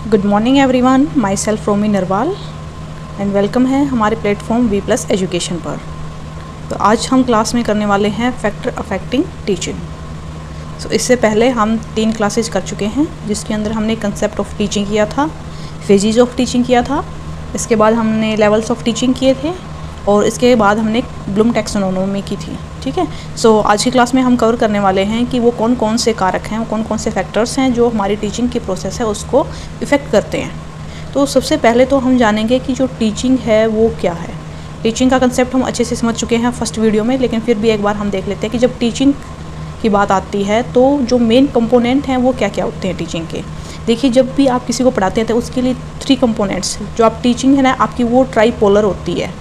Good morning everyone, myself Romi Narwal and welcome है हमारे platform we plus education पर। तो आज हम क्लास में करने वाले हैं फैक्टर अफेक्टिंग टीचिंग। सो इससे पहले हम 3 क्लासेज कर चुके हैं, जिसके अंदर हमने कंसेप्ट ऑफ टीचिंग किया था, फेजेज ऑफ टीचिंग किया था, इसके बाद हमने लेवल्स ऑफ टीचिंग किए थे और इसके बाद हमने ब्लूम टैक्सोनॉमी की थी। ठीक है। सो आज की क्लास में हम कवर करने वाले हैं कि वो कौन कौन से कारक हैं, वो कौन कौन से फैक्टर्स हैं जो हमारी टीचिंग की प्रोसेस है उसको इफ़ेक्ट करते हैं। तो सबसे पहले तो हम जानेंगे कि जो टीचिंग है वो क्या है। टीचिंग का कंसेप्ट हम अच्छे से समझ चुके हैं फर्स्ट वीडियो में, लेकिन फिर भी एक बार हम देख लेते हैं कि जब टीचिंग की बात आती है तो जो मेन कंपोनेंट हैं वो क्या क्या होते हैं टीचिंग के। देखिए, जब भी आप किसी को पढ़ाते हैं तो उसके लिए 3 कंपोनेंट्स, जो आप टीचिंग है ना आपकी, वो ट्राईपोलर होती है।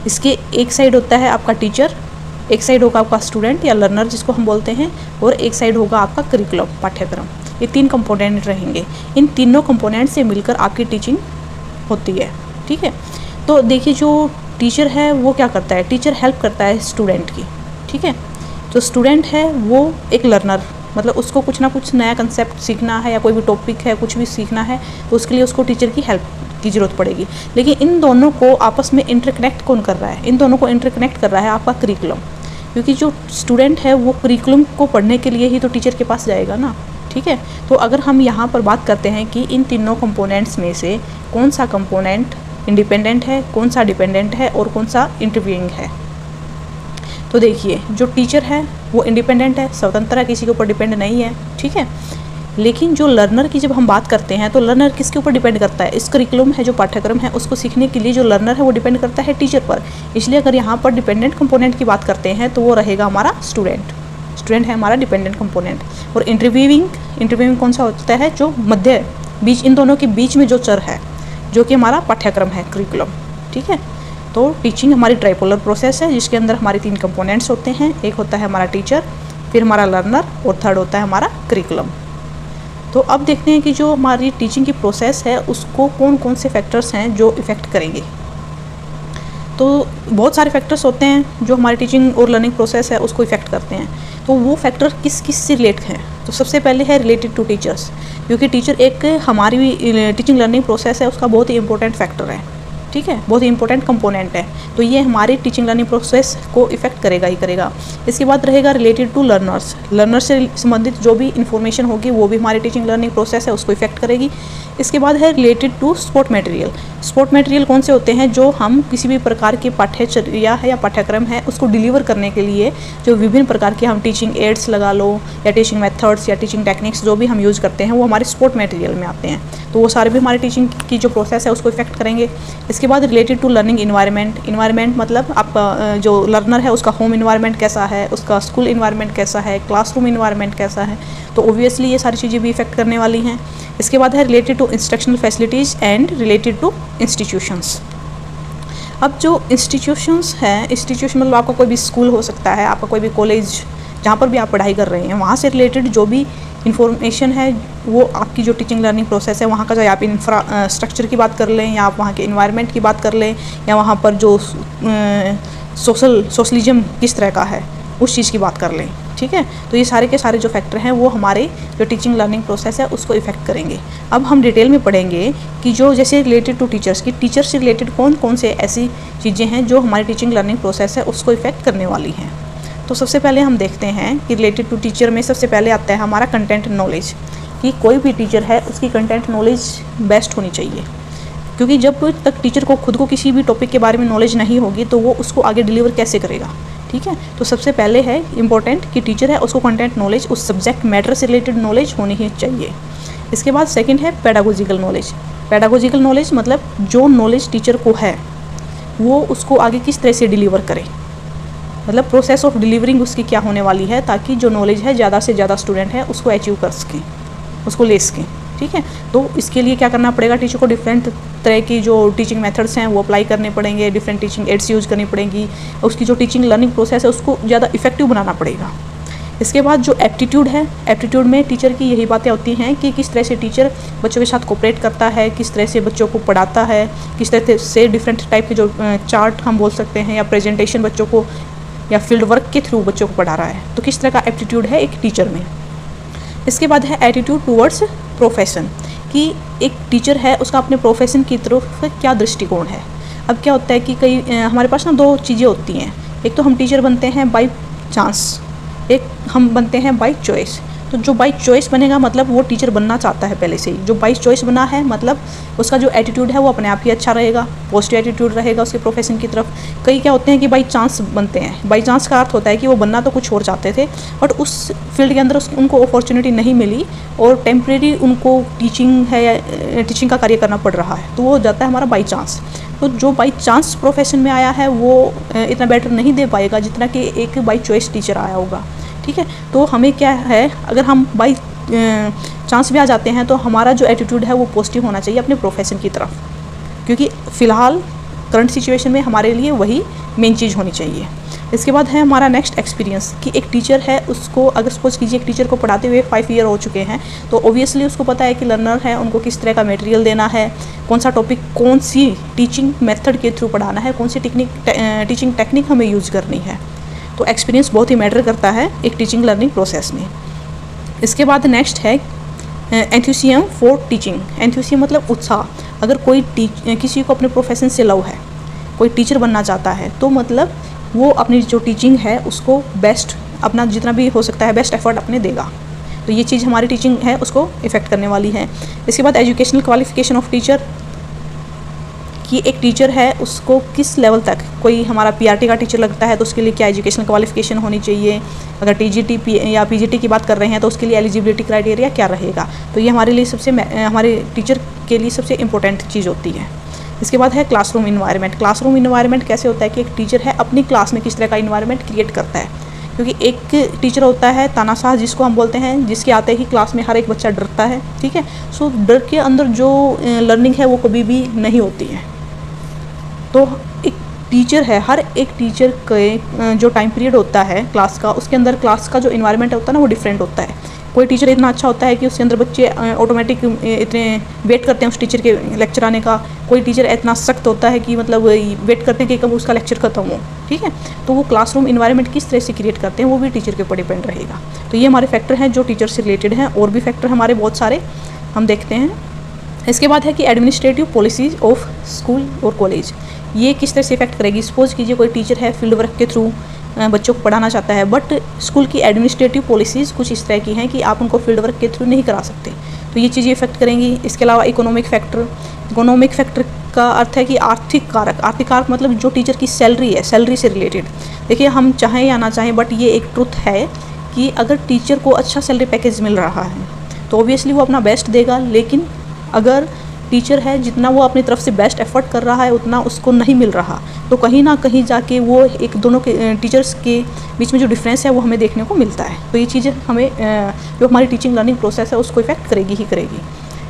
इसके एक साइड होता है आपका टीचर, एक साइड होगा आपका स्टूडेंट या लर्नर जिसको हम बोलते हैं, और एक साइड होगा आपका करिकुलम, पाठ्यक्रम। ये 3 कंपोनेंट रहेंगे। इन तीनों कंपोनेंट से मिलकर आपकी टीचिंग होती है। ठीक है। तो देखिए, जो टीचर है वो क्या करता है, टीचर हेल्प करता है स्टूडेंट की। ठीक है। जो स्टूडेंट है वो एक लर्नर, मतलब उसको कुछ ना कुछ नया कंसेप्ट सीखना है या कोई भी टॉपिक है कुछ भी सीखना है तो उसके लिए उसको टीचर की हेल्प की ज़रूरत पड़ेगी। लेकिन इन दोनों को आपस में इंटरकनेक्ट कौन कर रहा है, इन दोनों को इंटरकनेक्ट कर रहा है आपका करिकुलम, क्योंकि जो स्टूडेंट है वो करिकुलम को पढ़ने के लिए ही तो टीचर के पास जाएगा ना। ठीक है। तो अगर हम यहाँ पर बात करते हैं कि इन तीनों कंपोनेंट्स में से कौन सा कंपोनेंट इंडिपेंडेंट है, कौन सा डिपेंडेंट है और कौन सा इंटरव्यूइंग है, तो देखिए, जो टीचर है वो इंडिपेंडेंट है, स्वतंत्र है, किसी के ऊपर डिपेंड नहीं है। ठीक है। लेकिन जो लर्नर की जब हम बात करते हैं तो लर्नर किसके ऊपर डिपेंड करता है, इस करिकुलम है जो पाठ्यक्रम है उसको सीखने के लिए जो लर्नर है वो डिपेंड करता है टीचर पर। इसलिए अगर यहाँ पर डिपेंडेंट कंपोनेंट की बात करते हैं तो वो रहेगा हमारा स्टूडेंट। स्टूडेंट है हमारा डिपेंडेंट कंपोनेंट। और इंटरव्यूइंग कौन सा होता है, जो मध्य बीच, इन दोनों के बीच में जो चर है, जो कि हमारा पाठ्यक्रम है, करिकुलम। ठीक है। तो टीचिंग हमारी ट्राईपोलर प्रोसेस है जिसके अंदर हमारे 3 कंपोनेंट्स होते हैं। एक होता है हमारा टीचर, फिर हमारा लर्नर और थर्ड होता है हमारा करिकुलम। तो अब देखते हैं कि जो हमारी टीचिंग की प्रोसेस है उसको कौन कौन से फैक्टर्स हैं जो इफ़ेक्ट करेंगे। तो बहुत सारे फैक्टर्स होते हैं जो हमारी टीचिंग और लर्निंग प्रोसेस है उसको इफ़ेक्ट करते हैं। तो वो फैक्टर किस किस से रिलेट हैं, तो सबसे पहले है रिलेटेड टू टीचर्स, क्योंकि टीचर एक हमारी टीचिंग लर्निंग प्रोसेस है उसका बहुत ही इंपॉर्टेंट फैक्टर है। ठीक है, बहुत ही इंपॉर्टेंट कंपोनेंट है। तो ये हमारी टीचिंग लर्निंग प्रोसेस को इफ़ेक्ट करेगा ही करेगा। इसके बाद रहेगा रिलेटेड टू लर्नर्स, लर्नर से संबंधित जो भी इंफॉर्मेशन होगी वो भी हमारी टीचिंग लर्निंग प्रोसेस है उसको इफ़ेक्ट करेगी। इसके बाद है related to support material. Support material कौन से होते हैं, जो हम किसी भी प्रकार के पाठ्यचर्या है या पाठ्यक्रम है उसको डिलीवर करने के लिए जो विभिन्न प्रकार के हम टीचिंग एड्स लगा लो या टीचिंग मेथड्स या टीचिंग टेक्निक्स जो भी हम यूज़ करते हैं वो हमारे सपोर्ट मटेरियल में आते हैं। तो वो सारे भी हमारी टीचिंग की जो प्रोसेस है उसको इफ़ेक्ट करेंगे। इसके बाद रिलेटेड टू लर्निंग इन्वायरमेंट मतलब आपका जो लर्नर है उसका होम इन्वायरमेंट कैसा है, उसका स्कूल इन्वायरमेंट कैसा है, क्लासरूम इन्वायरमेंट कैसा है, तो ओब्वियसली ये सारी चीज़ें भी इफ़ेक्ट करने वाली हैं। इसके बाद है related to instructional facilities and related to institutions. अब जो इंस्टीट्यूशंस हैं, इंस्टीट्यूशन मतलब आपका कोई भी स्कूल हो सकता है, आपका कोई भी कॉलेज जहाँ पर भी आप पढ़ाई कर रहे हैं वहाँ से रिलेटेड जो भी इंफॉर्मेशन है वो आपकी जो टीचिंग लर्निंग प्रोसेस है वहाँ का, चाहे आप इंफ्रास्ट्रक्चर की बात कर लें या आप वहाँ के इन्वायरमेंट की बात कर लें या वहाँ पर जो सोशलिज्म किस तरह का है उस चीज़ की बात कर लें। ठीक है। तो ये सारे के सारे जो फैक्टर हैं वो हमारे जो टीचिंग लर्निंग प्रोसेस है उसको इफ़ेक्ट करेंगे। अब हम डिटेल में पढ़ेंगे कि जो जैसे रिलेटेड टू टीचर्स की, टीचर से रिलेटेड कौन कौन से ऐसी चीज़ें हैं जो हमारी टीचिंग लर्निंग प्रोसेस है उसको इफ़ेक्ट करने वाली हैं। तो सबसे पहले हम देखते हैं कि रिलेटेड टू टीचर में सबसे पहले आता है हमारा कंटेंट नॉलेज, कि कोई भी टीचर है उसकी कंटेंट नॉलेज बेस्ट होनी चाहिए, क्योंकि जब तक टीचर को खुद को किसी भी टॉपिक के बारे में नॉलेज नहीं होगी तो वो उसको आगे डिलीवर कैसे करेगा। ठीक है। तो सबसे पहले है इम्पोर्टेंट कि टीचर है उसको कंटेंट नॉलेज, उस सब्जेक्ट मैटर से रिलेटेड नॉलेज होनी ही चाहिए। इसके बाद सेकंड है पेडागोजिकल नॉलेज। पेडागोजिकल नॉलेज मतलब जो नॉलेज टीचर को है वो उसको आगे किस तरह से डिलीवर करे, मतलब प्रोसेस ऑफ डिलीवरिंग उसकी क्या होने वाली है, ताकि जो नॉलेज है ज़्यादा से ज़्यादा स्टूडेंट है उसको अचीव कर सकें, उसको ले सकें। ठीक है। तो इसके लिए क्या करना पड़ेगा, टीचर को डिफरेंट तरह की जो टीचिंग मेथड्स हैं वो अप्लाई करने पड़ेंगे, डिफरेंट टीचिंग एड्स यूज़ करनी पड़ेंगी, उसकी जो टीचिंग लर्निंग प्रोसेस है उसको ज़्यादा इफेक्टिव बनाना पड़ेगा। इसके बाद जो एप्टीट्यूड है, एप्टीट्यूड में टीचर की यही बातें होती हैं कि किस तरह से टीचर बच्चों के साथ कोऑपरेट करता है, किस तरह से बच्चों को पढ़ाता है, किस तरह से डिफरेंट टाइप के जो चार्ट हम बोल सकते हैं या प्रेजेंटेशन बच्चों को या फील्ड वर्क के थ्रू बच्चों को पढ़ा रहा है, तो किस तरह का एप्टीट्यूड है एक टीचर में। इसके बाद है एटीट्यूड टूवर्ड्स प्रोफेशन, कि एक टीचर है उसका अपने प्रोफेशन की तरफ क्या दृष्टिकोण है। अब क्या होता है कि कई हमारे पास ना दो चीज़ें होती हैं, एक तो हम टीचर बनते हैं बाई चांस, एक हम बनते हैं बाई चॉइस। तो जो बाई चॉइस बनेगा मतलब वो टीचर बनना चाहता है पहले से ही। जो बाई चॉइस बना है मतलब उसका जो एटीट्यूड है वो अपने आप ही अच्छा रहेगा, पॉजिटिव एटीट्यूड रहेगा उसके प्रोफेशन की तरफ। कई क्या होते हैं कि बाई चांस बनते हैं। बाई चांस का अर्थ होता है कि वो बनना तो कुछ और चाहते थे बट उस फील्ड के अंदर उनको अपॉर्चुनिटी नहीं मिली और टेम्प्रेरी उनको टीचिंग है या टीचिंग का कार्य करना पड़ रहा है, तो वो हो जाता है हमारा बाई चांस। तो जो बाई चांस प्रोफेशन में आया है वो इतना बेटर नहीं दे पाएगा जितना कि एक बाई चॉइस टीचर आया होगा। ठीक है, तो हमें क्या है, अगर हम बाई चांस भी आ जाते हैं तो हमारा जो एटीट्यूड है वो पॉजिटिव होना चाहिए अपने प्रोफेशन की तरफ, क्योंकि फ़िलहाल करंट सिचुएशन में हमारे लिए वही मेन चीज़ होनी चाहिए। इसके बाद है हमारा नेक्स्ट एक्सपीरियंस कि एक टीचर है उसको, अगर सपोज कीजिए एक टीचर को पढ़ाते हुए 5 ईयर हो चुके हैं, तो ओबियसली उसको पता है कि लर्नर है उनको किस तरह का मटेरियल देना है, कौन सा टॉपिक कौन सी टीचिंग मेथड के थ्रू पढ़ाना है, कौन सी टीचिंग टेक्निक हमें यूज़ करनी है। तो एक्सपीरियंस बहुत ही मैटर करता है एक टीचिंग लर्निंग प्रोसेस में। इसके बाद नेक्स्ट है एंथुसियम फॉर टीचिंग। एंथुसियम मतलब उत्साह। अगर कोई किसी को अपने प्रोफेशन से लव है, कोई टीचर बनना चाहता है, तो मतलब वो अपनी जो टीचिंग है उसको बेस्ट, अपना जितना भी हो सकता है बेस्ट एफर्ट अपने देगा। तो ये चीज़ हमारी टीचिंग है उसको इफ़ेक्ट करने वाली है। इसके बाद एजुकेशनल क्वालिफिकेशन ऑफ टीचर, कि एक टीचर है उसको किस लेवल तक, कोई हमारा पीआरटी का टीचर लगता है तो उसके लिए क्या एजुकेशनल क्वालिफिकेशन होनी चाहिए, अगर टीजीटी या पीजीटी की बात कर रहे हैं तो उसके लिए एलिजिबिलिटी क्राइटेरिया क्या रहेगा। तो ये हमारे लिए हमारे टीचर के लिए सबसे इम्पोर्टेंट चीज़ होती है। इसके बाद है क्लासरूम इन्वायरमेंट। क्लासरूम इन्वायरमेंट कैसे होता है कि एक टीचर है अपनी क्लास में किस तरह का इन्वायरमेंट क्रिएट करता है, क्योंकि एक टीचर होता है तानाशाह जिसको हम बोलते हैं, जिसके आते ही क्लास में हर एक बच्चा डरता है। ठीक है, सो डर के अंदर जो लर्निंग है वो कभी भी नहीं होती है। तो एक टीचर है, हर एक टीचर के जो टाइम पीरियड होता है क्लास का, उसके अंदर क्लास का जो इन्वायरमेंट होता है ना वो डिफरेंट होता है। कोई टीचर इतना अच्छा होता है कि उसके अंदर बच्चे ऑटोमेटिक इतने वेट करते हैं उस टीचर के लेक्चर आने का। कोई टीचर इतना सख्त होता है कि मतलब वेट करते हैं कि कब उसका लेक्चर खत्म हो। ठीक है, तो वो क्लासरूम इन्वायरमेंट किस तरह से क्रिएट करते हैं वो भी टीचर के ऊपर डिपेंड रहेगा। तो ये हमारे फैक्टर हैं जो टीचर से रिलेटेड हैं, और भी फैक्टर हमारे बहुत सारे हम देखते हैं। इसके बाद है कि एडमिनिस्ट्रेटिव पॉलिसीज़ ऑफ स्कूल और कॉलेज, ये किस तरह से इफेक्ट करेगी। सपोज कीजिए कोई टीचर है फील्ड वर्क के थ्रू बच्चों को पढ़ाना चाहता है, बट स्कूल की एडमिनिस्ट्रेटिव पॉलिसीज़ कुछ इस तरह की हैं कि आप उनको फील्ड वर्क के थ्रू नहीं करा सकते, तो ये चीज़ें इफेक्ट करेंगी। इसके अलावा इकोनॉमिक फैक्टर का अर्थ है कि आर्थिक कारक मतलब जो टीचर की सैलरी है, सैलरी से रिलेटेड। देखिए हम चाहें या ना चाहें बट ये एक ट्रुथ है कि अगर टीचर को अच्छा सैलरी पैकेज मिल रहा है तो ऑब्वियसली वो अपना बेस्ट देगा, लेकिन अगर टीचर है जितना वो अपनी तरफ से बेस्ट एफर्ट कर रहा है उतना उसको नहीं मिल रहा, तो कहीं ना कहीं जाके वो एक दोनों के टीचर्स के बीच में जो डिफरेंस है वो हमें देखने को मिलता है। तो ये चीज़ें हमें जो हमारी टीचिंग लर्निंग प्रोसेस है उसको इफेक्ट करेगी ही करेगी।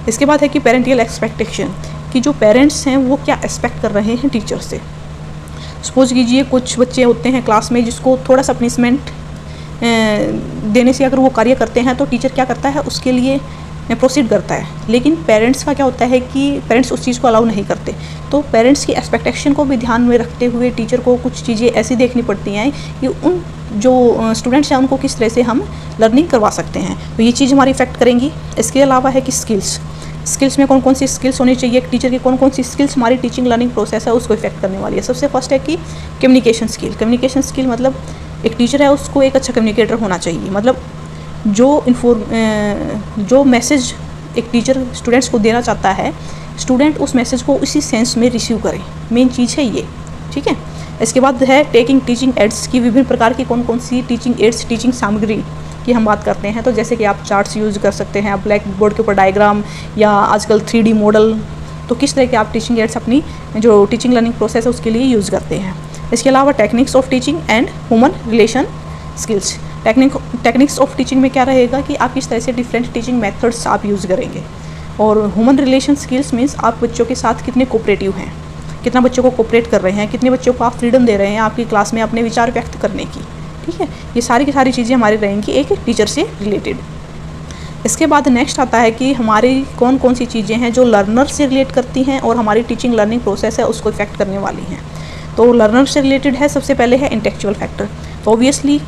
इसके बाद है कि पेरेंटियल एक्सपेक्टेशन, कि जो पेरेंट्स हैं वो क्या एक्सपेक्ट कर रहे हैं टीचर से। सपोज कीजिए कुछ बच्चे होते हैं क्लास में जिसको थोड़ा सा पनिशमेंट देने से अगर वो कार्य करते हैं तो टीचर क्या करता है उसके लिए प्रोसीड करता है, लेकिन पेरेंट्स का क्या होता है कि पेरेंट्स उस चीज़ को अलाउ नहीं करते। तो पेरेंट्स की एक्सपेक्टेशन को भी ध्यान में रखते हुए टीचर को कुछ चीज़ें ऐसी देखनी पड़ती हैं कि उन जो स्टूडेंट्स हैं उनको किस तरह से हम लर्निंग करवा सकते हैं, तो ये चीज़ हमारी इफेक्ट करेंगी। इसके अलावा है कि स्किल्स में कौन कौन सी स्किल्स होनी चाहिए, एक टीचर की कौन कौन सी स्किल्स हमारी टीचिंग लर्निंग प्रोसेस है उसको इफेक्ट करने वाली है। सबसे फर्स्ट है कि कम्युनिकेशन स्किल मतलब एक टीचर है उसको एक अच्छा कम्युनिकेटर होना चाहिए, मतलब जो मैसेज एक टीचर स्टूडेंट्स को देना चाहता है, स्टूडेंट उस मैसेज को उसी सेंस में रिसीव करे, मेन चीज़ है ये। ठीक है, इसके बाद है टेकिंग टीचिंग एड्स की, विभिन्न प्रकार की कौन कौन सी टीचिंग एड्स, टीचिंग सामग्री की हम बात करते हैं। तो जैसे कि आप चार्ट्स यूज़ कर सकते हैं, आप ब्लैक बोर्ड के ऊपर डायग्राम या आजकल 3D मॉडल, तो किस तरह के आप टीचिंग एड्स अपनी जो टीचिंग लर्निंग प्रोसेस है उसके लिए यूज़ करते हैं। इसके अलावा techniques of teaching and human relation skills. Techniques of teaching में क्या रहेगा कि आप किस तरह से डिफरेंट टीचिंग मेथड्स आप यूज़ करेंगे, और ह्यूमन रिलेशन स्किल्स मीन्स आप बच्चों के साथ कितने कोऑपरेटिव हैं, कितना बच्चों को कोऑपरेट कर रहे हैं, कितने बच्चों को आप फ्रीडम दे रहे हैं आपकी क्लास में अपने विचार व्यक्त करने की। ठीक है, ये सारी की सारी चीज़ें हमारी रहेंगी एक टीचर से रिलेटेड। इसके बाद नेक्स्ट आता है कि हमारी कौन कौन सी चीज़ें हैं जो लर्नर से रिलेट करती हैं और हमारी टीचिंग लर्निंग प्रोसेस है उसको इफेक्ट करने वाली हैं। तो लर्नर से रिलेटेड है, सबसे पहले है इंटेलेक्चुअल फैक्टर। तो ऑब्वियसली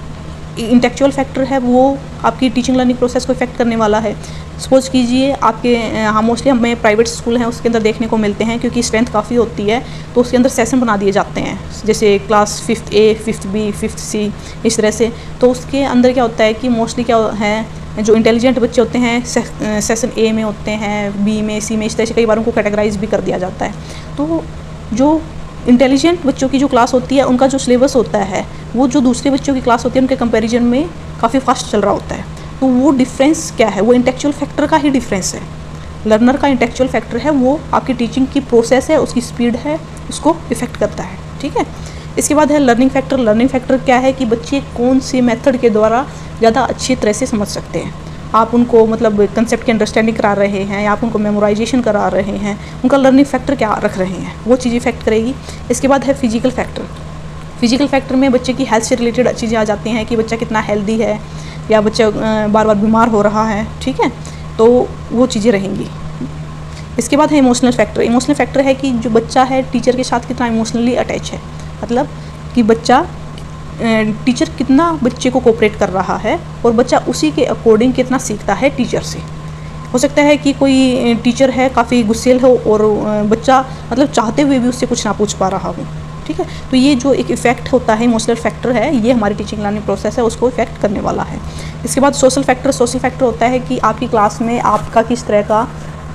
इंटेलेक्चुअल फैक्टर है वो आपकी टीचिंग लर्निंग प्रोसेस को इफेक्ट करने वाला है। सपोज कीजिए आपके हाँ मोस्टली हमें प्राइवेट स्कूल हैं उसके अंदर देखने को मिलते हैं, क्योंकि स्ट्रेंथ काफ़ी होती है तो उसके अंदर सेशन बना दिए जाते हैं, जैसे class 5th A 5th B 5th C इस तरह से। तो उसके अंदर क्या होता है कि मोस्टली क्या है, जो इंटेलिजेंट बच्चे होते हैं सेशन A में होते हैं, B में, C में, इस तरह से कई बार उनको कैटेगराइज भी कर दिया जाता है। तो जो इंटेलिजेंट बच्चों की जो क्लास होती है उनका जो सिलेबस होता है वो जो दूसरे बच्चों की क्लास होती है उनके कंपैरिजन में काफ़ी फास्ट चल रहा होता है। तो वो डिफरेंस क्या है, वो इंटेलेक्चुअल फैक्टर का ही डिफरेंस है। लर्नर का इंटेलेक्चुअल फैक्टर है वो आपकी टीचिंग की प्रोसेस है, उसकी स्पीड है, उसको इफेक्ट करता है। ठीक है, इसके बाद है लर्निंग फैक्टर। लर्निंग फैक्टर क्या है कि बच्चे कौन से मेथड के द्वारा ज़्यादा अच्छी तरह से समझ सकते हैं। आप उनको मतलब कंसेप्ट की अंडरस्टैंडिंग करा रहे हैं या आप उनको मेमोराइजेशन करा रहे हैं, उनका लर्निंग फैक्टर क्या रख रहे हैं, वो चीज़ इफेक्ट करेगी। इसके बाद है फिजिकल फैक्टर। फिजिकल फैक्टर में बच्चे की हेल्थ से रिलेटेड चीज़ें आ जाती हैं कि बच्चा कितना हेल्दी है या बच्चा बार बार बीमार हो रहा है। ठीक है, तो वो चीज़ें रहेंगी। इसके बाद है इमोशनल फैक्टर। इमोशनल फैक्टर है कि जो बच्चा है टीचर के साथ कितना इमोशनली अटैच है, मतलब कि बच्चा टीचर कितना बच्चे को कोऑपरेट कर रहा है और बच्चा उसी के अकॉर्डिंग कितना सीखता है टीचर से। हो सकता है कि कोई टीचर है काफ़ी गुस्सेल हो और बच्चा मतलब चाहते हुए भी उससे कुछ ना पूछ पा रहा हो। ठीक है, तो ये जो एक इफ़ेक्ट होता है इमोशनल फैक्टर है, ये हमारी टीचिंग लर्निंग प्रोसेस है उसको इफेक्ट करने वाला है। इसके बाद सोशल फैक्टर। सोशल फैक्टर होता है कि आपकी क्लास में आपका किस तरह का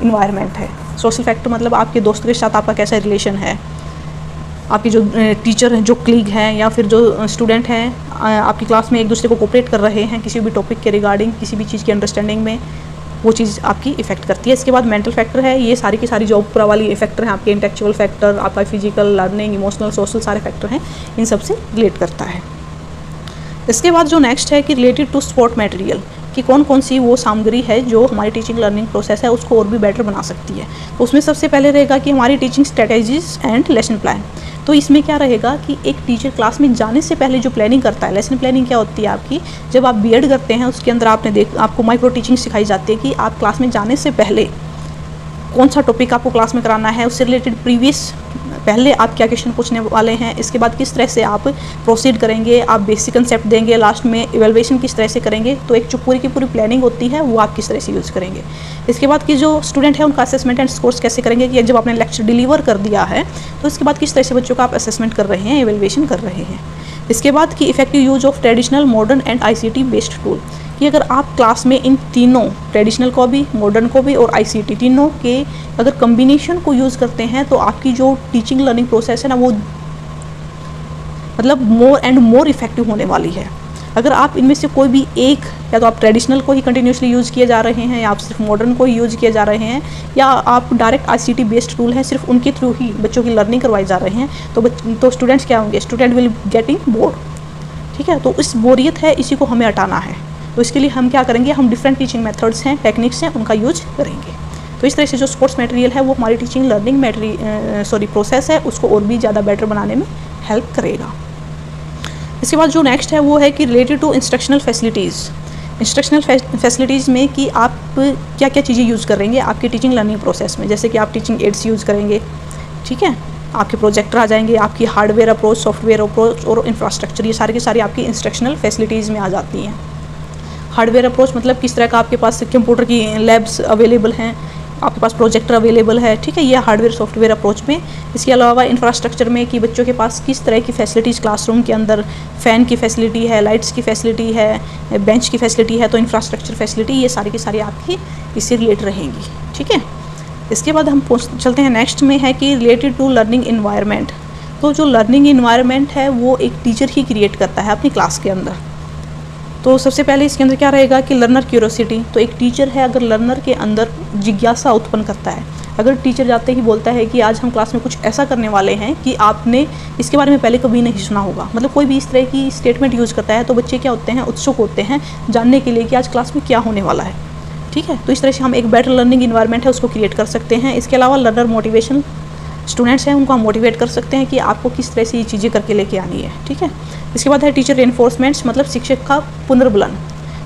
इन्वायरमेंट है। सोशल फैक्टर मतलब आपके दोस्तों के साथ आपका कैसा रिलेशन है, आपके जो टीचर हैं, जो क्लीग हैं या फिर जो स्टूडेंट हैं आपकी क्लास में एक दूसरे को कोऑपरेट कर रहे हैं किसी भी टॉपिक के रिगार्डिंग, किसी भी चीज़ की अंडरस्टैंडिंग में, वो चीज़ आपकी इफेक्ट करती है। इसके बाद मेंटल फैक्टर है। ये सारी की सारी जो ऊपर वाली फैक्टर हैं आपके इंटेलेक्चुअल फैक्टर, आपका फिजिकल, लर्निंग, इमोशनल, सोशल सारे फैक्टर हैं, इन सब से रिलेट करता है। इसके बाद जो नेक्स्ट है कि रिलेटेड टू सपोर्ट मटेरियल, कि कौन कौन सी वो सामग्री है जो हमारी टीचिंग लर्निंग प्रोसेस है उसको और भी बेटर बना सकती है। तो उसमें सबसे पहले रहेगा कि हमारी teaching strategies and lesson plan. तो इसमें क्या रहेगा कि एक टीचर क्लास में जाने से पहले जो प्लानिंग करता है, लेसन प्लानिंग क्या होती है आपकी, जब आप बीएड करते हैं उसके अंदर आपको माइक्रो टीचिंग सिखाई जाती है कि आप क्लास में जाने से पहले कौन सा टॉपिक आपको क्लास में कराना है, उससे रिलेटेड प्रीवियस पहले आप क्या क्वेश्चन पूछने वाले हैं, इसके बाद किस तरह से आप प्रोसीड करेंगे, आप बेसिक कंसेप्ट देंगे, लास्ट में इवैल्यूएशन किस तरह से करेंगे। तो एक जो पूरी की पूरी प्लानिंग होती है वो आप किस तरह से यूज़ करेंगे। इसके बाद कि जो स्टूडेंट है उनका असेसमेंट एंड स्कोर्स कैसे करेंगे, कि जब आपने लेक्चर डिलीवर कर दिया है तो इसके बाद किस तरह से बच्चों का आप असेसमेंट कर रहे हैं, इवैल्यूएशन कर रहे हैं। इसके बाद कि effective use of traditional, modern and ICT based tool, कि अगर आप क्लास में इन तीनों, ट्रेडिशनल को भी, मॉडर्न को भी और ICT तीनों के अगर कम्बिनेशन को यूज़ करते हैं तो आपकी जो टीचिंग लर्निंग प्रोसेस है ना वो मतलब मोर एंड मोर इफेक्टिव होने वाली है। अगर आप इनमें से कोई भी एक, या तो आप ट्रेडिशनल को ही कंटिन्यूसली यूज़ किए जा रहे हैं, या आप सिर्फ मॉडर्न को ही यूज़ किए जा रहे हैं, या आप डायरेक्ट ICT बेस्ड टूल है सिर्फ उनके थ्रू ही बच्चों की लर्निंग करवाई जा रहे हैं, तो स्टूडेंट्स क्या होंगे, स्टूडेंट विल गेटिंग बोर्ड। ठीक है, तो इस बोरियत है इसी को हमें हटाना है। तो इसके लिए हम क्या करेंगे, हम डिफरेंट टीचिंग मेथड्स हैं, टेक्निक्स हैं, उनका यूज करेंगे। तो इस तरह से जो स्पोर्ट्स मटेरियल है वो हमारी टीचिंग लर्निंग प्रोसेस है उसको और भी ज़्यादा बेटर बनाने में हेल्प करेगा। इसके बाद जो नेक्स्ट है वो है कि related to instructional facilities. Instructional facilities में कि आप क्या क्या चीज़ें यूज़ करेंगे आपकी टीचिंग लर्निंग प्रोसेस में, जैसे कि आप टीचिंग एड्स यूज़ करेंगे, ठीक है, आपके प्रोजेक्टर आ जाएंगे, आपकी हार्डवेयर अप्रोच, सॉफ्टवेयर अप्रोच और इंफ्रास्ट्रक्चर, ये सारी की सारी आपकी इंस्ट्रक्शनल फैसिलिटीज़ में आ जाती हैं। हार्डवेयर अप्रोच मतलब किस तरह का आपके पास कंप्यूटर की लैब्स अवेलेबल हैं, आपके पास प्रोजेक्टर अवेलेबल है, ठीक है, ये हार्डवेयर सॉफ्टवेयर अप्रोच में। इसके अलावा इंफ्रास्ट्रक्चर में कि बच्चों के पास किस तरह की फैसिलिटीज़ क्लासरूम के अंदर, फ़ैन की फैसिलिटी है, लाइट्स की फैसिलिटी है, बेंच की फैसिलिटी है, तो इंफ्रास्ट्रक्चर फैसिलिटी ये सारी की सारी आपकी इससे रिलेट रहेंगी। ठीक है, इसके बाद हम चलते हैं नेक्स्ट में है कि रिलेटेड टू लर्निंग इन्वायरमेंट। तो जो लर्निंग इन्वायरमेंट है वो एक टीचर ही क्रिएट करता है अपनी क्लास के अंदर। तो सबसे पहले इसके अंदर क्या रहेगा कि लर्नर क्यूरोसिटी। तो एक टीचर है अगर लर्नर के अंदर जिज्ञासा उत्पन्न करता है, अगर टीचर जाते ही बोलता है कि आज हम क्लास में कुछ ऐसा करने वाले हैं कि आपने इसके बारे में पहले कभी नहीं सुना होगा, मतलब कोई भी इस तरह की स्टेटमेंट यूज़ करता है, तो बच्चे क्या होते हैं, उत्सुक होते हैं जानने के लिए कि आज क्लास में क्या होने वाला है। ठीक है, तो इस तरह से हम एक बेटर लर्निंग इन्वायरमेंट है उसको क्रिएट कर सकते हैं। इसके अलावा लर्नर मोटिवेशन, स्टूडेंट्स हैं उनको हम मोटिवेट कर सकते हैं कि आपको किस तरह से ये चीज़ें करके लेके आनी है। ठीक है, इसके बाद है टीचर रेनफोर्समेंट्स, मतलब शिक्षक का पुनर्बलन।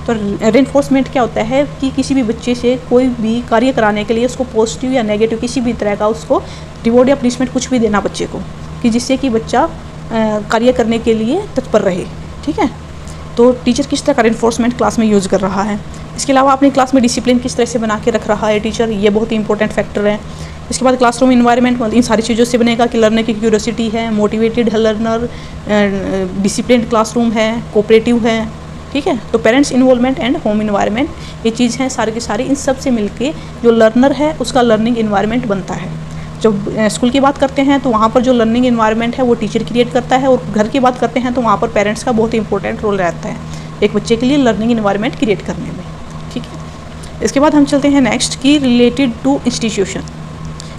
तो रेनफोर्समेंट क्या होता है कि किसी भी बच्चे से कोई भी कार्य कराने के लिए उसको पॉजिटिव या नेगेटिव किसी भी तरह का उसको रिवॉर्ड या पनिशमेंट कुछ भी देना बच्चे को, कि जिससे कि बच्चा कार्य करने के लिए तत्पर रहे। ठीक है, तो टीचर किस तरह का रेनफोर्समेंट क्लास में यूज़ कर रहा है। इसके अलावा अपनी क्लास में डिसिप्लिन किस तरह से बना के रख रहा है टीचर, ये बहुत ही इंपॉर्टेंट फैक्टर है। इसके बाद क्लासरूम इन्वायरमेंट इन सारी चीज़ों से बनेगा कि लर्नर की क्यूरियोसिटी है, मोटिवेटेड है लर्नर, डिसिप्लिन क्लासरूम है, कोऑपरेटिव है, ठीक है। तो parents involvement and home environment ये चीज़ हैं सारी की सारी, इन सब से मिलके जो लर्नर है उसका लर्निंग इन्वायरमेंट बनता है। जब स्कूल की बात करते हैं तो वहाँ पर जो लर्निंग इन्वायरमेंट है वो टीचर क्रिएट करता है, और घर की बात करते हैं तो वहाँ पर पेरेंट्स का बहुत ही इंपॉर्टेंट रोल रहता है एक बच्चे के लिए लर्निंग इन्वायरमेंट क्रिएट करने में, ठीक है। इसके बाद हम चलते हैं नेक्स्ट की रिलेटेड टू इंस्टीट्यूशन,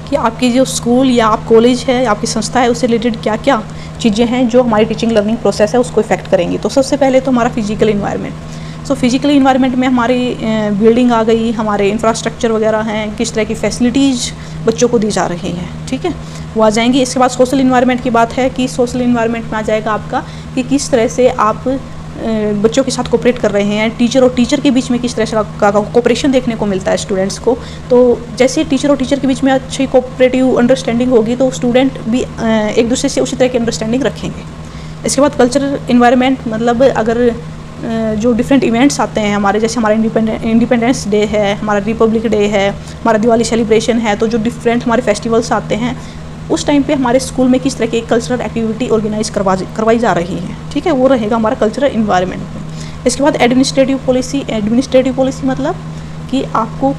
कि आपकी जो स्कूल या आप कॉलेज है, आपकी संस्था है, उससे रिलेटेड क्या क्या चीज़ें हैं जो हमारी टीचिंग लर्निंग प्रोसेस है उसको इफेक्ट करेंगी। तो सबसे पहले तो हमारा physical environment. So physical environment में हमारी बिल्डिंग आ गई, हमारे इंफ्रास्ट्रक्चर वगैरह हैं, किस तरह की फैसिलिटीज़ बच्चों को दी जा रही हैं, ठीक है, वो आ जाएंगी। इसके बाद सोशल इन्वायरमेंट की बात है कि सोशल इन्वायरमेंट में आ जाएगा आपका कि किस तरह से आप बच्चों के साथ कोऑपरेट कर रहे हैं, टीचर और टीचर के बीच में किस तरह से का कोऑपरेशन देखने को मिलता है स्टूडेंट्स को। तो जैसे टीचर और टीचर के बीच में अच्छी कोऑपरेटिव अंडरस्टैंडिंग होगी तो स्टूडेंट भी एक दूसरे से उसी तरह की अंडरस्टैंडिंग रखेंगे। इसके बाद कल्चरल इन्वायरमेंट, मतलब अगर जो डिफरेंट इवेंट्स आते हैं हमारे, जैसे हमारा इंडिपेंडेंस डे है, हमारा रिपब्लिक डे है, हमारा दिवाली सेलिब्रेशन है, तो जो डिफरेंट हमारे फेस्टिवल्स आते हैं उस टाइम पे हमारे स्कूल में किस तरह की कल्चरल एक्टिविटी ऑर्गेनाइज करवाई जा रही है, ठीक है, वो रहेगा हमारा कल्चरल इन्वायरमेंट में। इसके बाद एडमिनिस्ट्रेटिव पॉलिसी मतलब कि आपको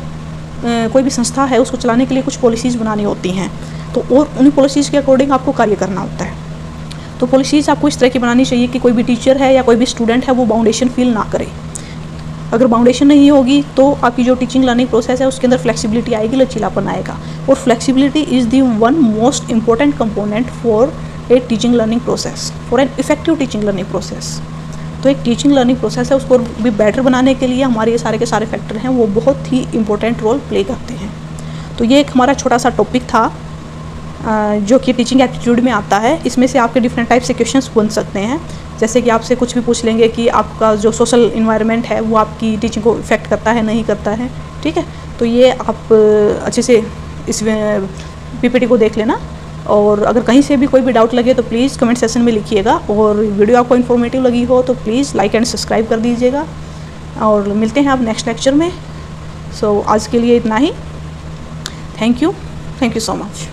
कोई भी संस्था है उसको चलाने के लिए कुछ पॉलिसीज़ बनानी होती हैं, तो और उन पॉलिसीज़ के अकॉर्डिंग आपको कार्य करना होता है। तो पॉलिसीज़ आपको इस तरह की बनानी चाहिए कि कोई भी टीचर है या कोई भी स्टूडेंट है वो बाउंडेशन फील ना करे। अगर बाउंडेशन नहीं होगी तो आपकी जो टीचिंग लर्निंग प्रोसेस है उसके अंदर फ्लेक्सिबिलिटी आएगी, लचीलापन आएगा। और flexibility is the one most important component for a teaching learning process, for an effective teaching learning process. तो एक टीचिंग लर्निंग प्रोसेस है उसको भी बेटर बनाने के लिए हमारे ये सारे के सारे फैक्टर हैं वो बहुत ही इंपॉर्टेंट रोल प्ले करते हैं। तो ये एक हमारा छोटा सा टॉपिक था जो कि टीचिंग एप्टीट्यूड में आता है। इसमें से आपके डिफरेंट टाइप से क्वेश्चंस बन सकते हैं, जैसे कि आपसे कुछ भी पूछ लेंगे कि आपका जो सोशल इन्वायरमेंट है वो आपकी टीचिंग को इफेक्ट करता है नहीं करता है, ठीक है। तो ये आप अच्छे से इस पीपीटी को देख लेना, और अगर कहीं से भी कोई भी डाउट लगे तो प्लीज़ कमेंट सेक्शन में लिखिएगा, और वीडियो आपको इन्फॉर्मेटिव लगी हो तो प्लीज़ लाइक एंड सब्सक्राइब कर दीजिएगा, और मिलते हैं आप नेक्स्ट लेक्चर में। सो आज के लिए इतना ही। Thank you so much.